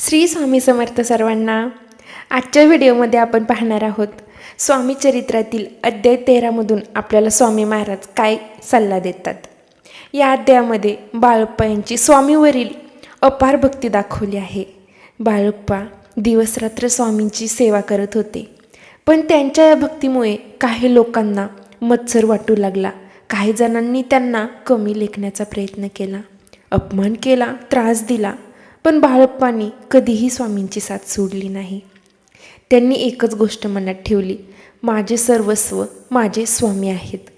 श्री स्वामी समर्थ सर्वांना। आजच्या व्हिडिओमध्ये आपण पाहणार आहोत स्वामी चरित्रातील अध्याय 13मधून आपल्याला स्वामी महाराज काय सल्ला देतात। या अध्यायामध्ये बाळप्पा यांची स्वामीवरील अपार भक्ती दाखवली आहे। बाळप्पा दिवसरात्र स्वामींची सेवा करत होते, पण त्यांच्या या भक्तीमुळे काही लोकांना मत्सर वाटू लागला। काही जणांनी त्यांना कमी लेखण्याचा प्रयत्न केला, अपमान केला, त्रास दिला, पण बाळप्पांनी कधीही स्वामींची साथ सोडली नाही। त्यांनी एकच गोष्ट मनात ठेवली, माझे सर्वस्व माझे स्वामी आहेत।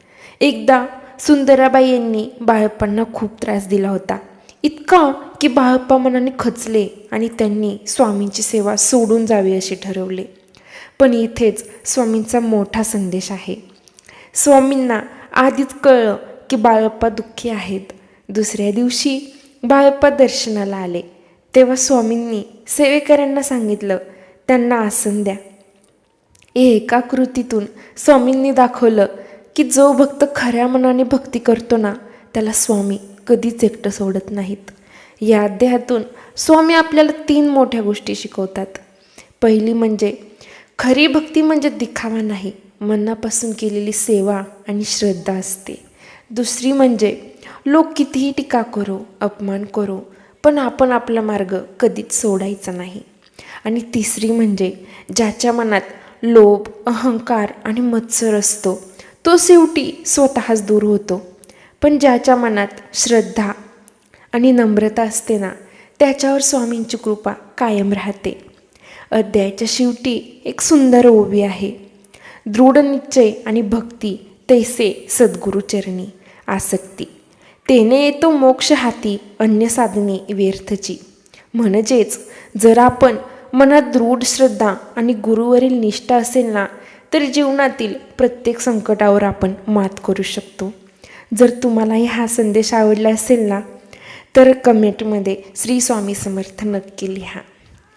एकदा सुंदराबाई यांनी बाळप्पांना खूप त्रास दिला होता, इतका की बाळप्पा मनाने खचले आणि त्यांनी स्वामींची सेवा सोडून जावी असे ठरवले। पण इथेच स्वामींचा मोठा संदेश आहे। स्वामींना आधीच कळलं की बाळप्पा दुःखी आहेत। दुसऱ्या दिवशी बाळप्पा दर्शनाला आले, तेव्हा स्वामींनी सेवेकऱ्यांना सांगितलं, त्यांना आसन द्या। एका कृतीतून स्वामींनी दाखवलं की जो भक्त खऱ्या मनाने भक्ती करतो ना, त्याला स्वामी कधीच एकटं सोडत नाहीत। या अध्यायातून स्वामी आपल्याला 3 मोठ्या गोष्टी शिकवतात। पहिली म्हणजे खरी भक्ती म्हणजे दिखावा नाही, मनापासून केलेली सेवा आणि श्रद्धा असते। दुसरी म्हणजे लोक कितीही टीका करो, अपमान करो, पण आपण आपला मार्ग कधीच सोडायचा नाही। आणि तिसरी म्हणजे ज्याच्या मनात लोभ, अहंकार आणि मत्सर असतो तो शेवटी स्वतःच दूर होतो, पण ज्याच्या मनात श्रद्धा आणि नम्रता असते ना, त्याच्यावर स्वामींची कृपा कायम राहते। अध्यायाच्या शेवटी एक सुंदर ओवी आहे, दृढ निश्चय आणि भक्ती तैसे सद्गुरुचरणी आसक्ती, तेने येतो मोक्ष हाती, अन्य साधने व्यर्थची। म्हणजेच जर आपण मनात दृढ श्रद्धा आणि गुरुवरील निष्ठा असेल ना, तर जीवनातील प्रत्येक संकटावर आपण मात करू शकतो। जर तुम्हालाही हा संदेश आवडला असेल ना, तर कमेंटमध्ये श्री स्वामी समर्थ नक्की लिहा।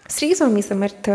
श्री स्वामी समर्थ।